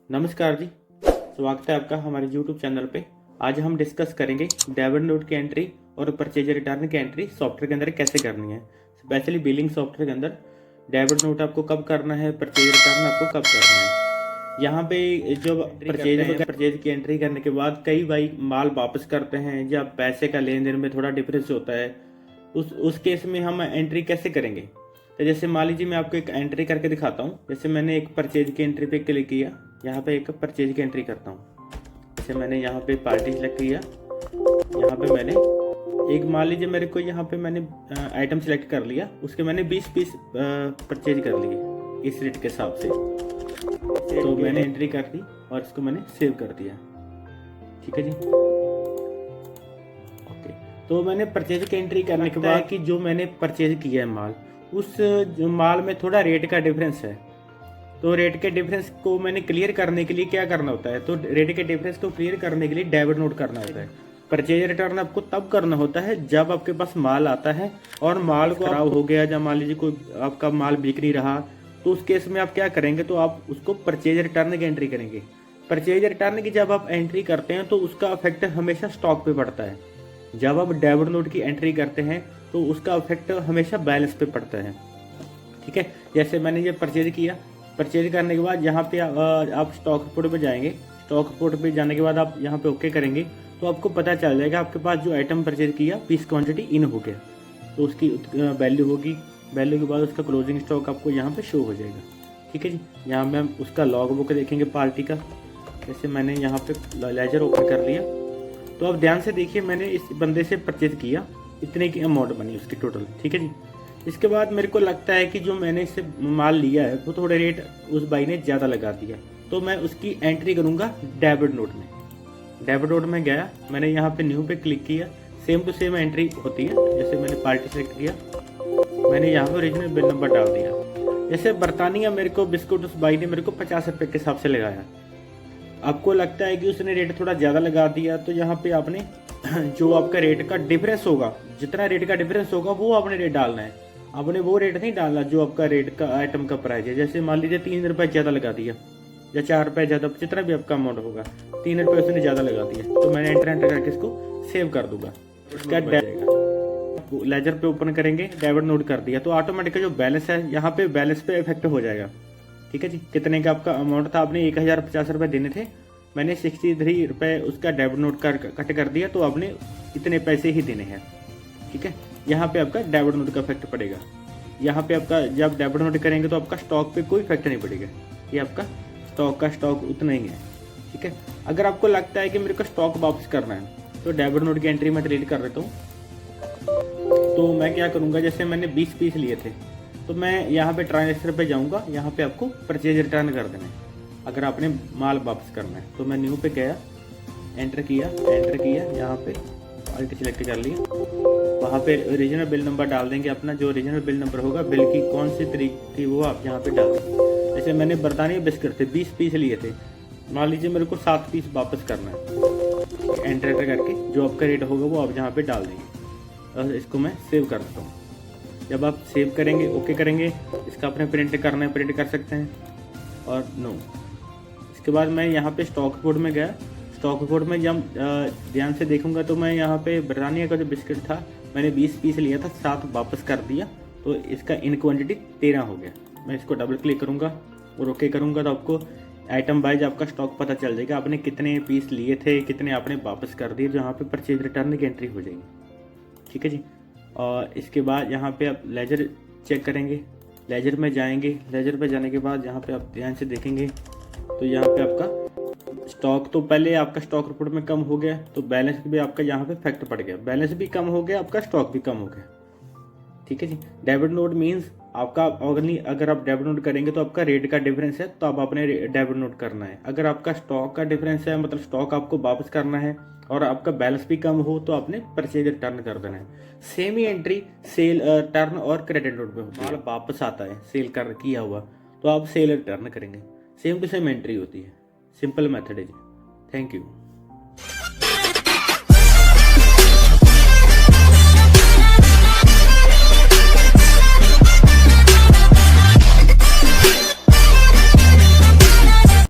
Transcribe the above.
नमस्कार जी, स्वागत है आपका हमारे YouTube चैनल पे। आज हम डिस्कस करेंगे डेबिट नोट की एंट्री और परचेज रिटर्न की एंट्री सॉफ्टवेयर के अंदर कैसे करनी है। स्पेशली बिलिंग सॉफ्टवेयर के अंदर डेबिट नोट आपको कब करना है, परचेज रिटर्न आपको कब करना है। यहाँ पे जो परचेज की एंट्री करने के बाद कई भाई माल वापस करते हैं या पैसे का लेन देन में थोड़ा डिफरेंस होता है, उस केस में हम एंट्री कैसे करेंगे। तो जैसे मान लीजिए मैं आपको एक एंट्री करके दिखाता हूँ। जैसे मैंने एक परचेज की एंट्री पे क्लिक किया, यहाँ पे एक परचेज की एंट्री करता हूँ। जैसे मैंने यहाँ पे पार्टी सेलेक्ट किया, यहाँ पे मैंने एक मान लीजिए मेरे को यहाँ पे मैंने आइटम सेलेक्ट कर लिया, उसके मैंने 20 पीस परचेज कर लिए इस रेट के हिसाब से। तो मैंने एंट्री कर दी और इसको मैंने सेव कर दिया। ठीक है जी, ओके। तो मैंने परचेज की एंट्री करने के बाद कि जो मैंने परचेज किया है माल, उस जो माल में थोड़ा रेट का डिफरेंस है। तो रेट के डिफरेंस को मैंने क्लियर करने के लिए क्या करना होता है, तो रेट के डिफरेंस को क्लियर करने के लिए डेबिट नोट करना होता है। परचेज रिटर्न आपको तब करना होता है जब आपके पास माल आता है और माल को खराब हो गया, या मान लीजिए कोई आपका माल बिक नहीं रहा, तो उस केस में आप क्या करेंगे, तो आप उसको परचेज रिटर्न की एंट्री करेंगे। परचेज रिटर्न की जब आप एंट्री करते हैं तो उसका इफेक्ट हमेशा स्टॉक पे पड़ता है। जब आप डेबिट नोट की एंट्री करते हैं तो उसका इफेक्ट हमेशा बैलेंस पे पड़ता है। ठीक है, जैसे मैंने ये परचेज किया, परचेज करने के बाद यहाँ पे आप स्टॉक रिपोर्ट पे जाएंगे। स्टॉक रिपोर्ट पे जाने के बाद आप यहाँ पे ओके करेंगे तो आपको पता चल जाएगा आपके पास जो आइटम परचेज किया पीस क्वांटिटी इन हो गया, तो उसकी वैल्यू होगी। वैल्यू के बाद उसका क्लोजिंग स्टॉक आपको यहाँ पे शो हो जाएगा। ठीक है जी, यहाँ में हम उसका लॉग बुक देखेंगे पार्टी का। जैसे मैंने यहाँ पे लेजर ओपन कर लिया, तो आप ध्यान से देखिए, मैंने इस बंदे से परचेज किया, इतने की अमाउंट बनी उसकी टोटल। ठीक है जी, इसके बाद मेरे को लगता है कि जो मैंने इससे माल लिया है वो थोड़े रेट उस भाई ने ज़्यादा लगा दिया, तो मैं उसकी एंट्री करूँगा डेबिट नोट में। डेबिट नोट में गया, मैंने यहाँ पे न्यू पे क्लिक किया, सेम टू सेम एंट्री होती है। जैसे मैंने पार्टी सेलेक्ट किया, मैंने यहाँ पे ओरिजिनल बिल नंबर डाल दिया। जैसे बरतानिया मेरे को बिस्कुट उस भाई ने मेरे को 50 रुपये के हिसाब से लगाया। आपको लगता है कि उसने रेट थोड़ा ज़्यादा लगा दिया, तो यहाँ पे आपने जो आपका रेट का डिफरेंस होगा, जितना रेट का डिफरेंस होगा वो आपने रेट डालना है। आपने वो रेट नहीं डालना जो आपका रेट का आइटम का प्राइस है। जैसे मान लीजिए 3 रुपये ज़्यादा लगा दिया या 4 रुपये ज़्यादा, जितना भी आपका अमाउंट होगा, 3 रुपये उसने ज़्यादा लगा दिया, तो मैंने एंटर करके इसको सेव कर दूंगा। उसका लेजर पे ओपन करेंगे, डेबिट नोट कर दिया, तो ऑटोमेटिक जो बैलेंस है यहाँ पे बैलेंस पे इफेक्ट हो जाएगा। ठीक है जी, कितने का आपका अमाउंट था, आपने 1050 रुपये देने थे, मैंने 63 रुपये उसका डेबिट नोट कट कर दिया, तो आपने इतने पैसे ही देने हैं। ठीक है, यहाँ पे आपका डेबिट नोट का इफेक्ट पड़ेगा। यहाँ पे आपका जब डेबिट नोट करेंगे तो आपका स्टॉक पे कोई इफेक्ट नहीं पड़ेगा, ये आपका स्टॉक उतना ही है। ठीक है, अगर आपको लगता है कि मेरे को स्टॉक वापस करना है तो डेबिट नोट की एंट्री मैं डिलीट कर देता हूँ। तो मैं क्या करूँगा, जैसे मैंने 20 पीस लिए थे, तो मैं यहाँ पे ट्रांजेक्शन पे जाऊँगा, यहाँ पे आपको परचेज रिटर्न कर देना है अगर आपने माल वापस करना है। तो मैं न्यू पे गया, एंटर किया, यहाँ पे क्वालिटी सिलेक्ट कर लिया, वहाँ पे ओरिजिनल बिल नंबर डाल देंगे अपना, जो ओरिजिनल बिल नंबर होगा, बिल की कौन सी तारीख थी वो आप यहाँ पे डाल देंगे। जैसे मैंने बरतानिया बिस्किट थे 20 पीस लिए थे, मान लीजिए मेरे को 7 पीस वापस करना है, एंटर करके जो आपका रेट होगा वो आप यहाँ पे डाल देंगे। और इसको मैं सेव कर देता हूँ। जब आप सेव करेंगे, ओके करेंगे, इसका अपने प्रिंट करना है, प्रिंट कर सकते हैं, और नो। इसके बाद मैं यहाँ पे स्टॉक रिपोर्ट में गया। स्टॉक रिपोर्ट में जब ध्यान से देखूंगा तो मैं यहाँ पे ब्रिटानिया का जो बिस्किट था मैंने 20 पीस लिया था, 7 वापस कर दिया, तो इसका इन क्वांटिटी 13 हो गया। मैं इसको डबल क्लिक करूँगा और ओके करूँगा, तो आपको आइटम वाइज आपका स्टॉक पता चल जाएगा, आपने कितने पीस लिए थे, कितने आपने वापस कर दिए, जो यहाँ पे परचेज रिटर्न की एंट्री हो जाएगी। ठीक है जी, और इसके बाद यहाँ पे आप लेजर चेक करेंगे, लेजर में जाएंगे। लेजर पे जाने के बाद यहाँ पे आप ध्यान से देखेंगे तो यहाँ पे आपका स्टॉक, तो पहले आपका स्टॉक रिपोर्ट में कम हो गया, तो बैलेंस भी आपका यहाँ पे इफेक्ट पड़ गया, बैलेंस भी कम हो गया, आपका स्टॉक भी कम हो गया। ठीक है जी, डेबिट नोट मीन्स आपका अगर आप डेबिट नोट करेंगे तो आपका रेट का डिफरेंस है, तो आप अपने डेबिट नोट करना है। अगर आपका स्टॉक का डिफरेंस है, मतलब स्टॉक आपको वापस करना है और आपका बैलेंस भी कम हो, तो आपने परचेज रिटर्न कर देना है। सेम ही एंट्री सेल टर्न और क्रेडिट नोट में होती है। माल वापस आता है सेल कर किया हुआ, तो आप सेल रिटर्न करेंगे, सेम टू सेम एंट्री होती है। सिंपल मेथड है जी। Thank you.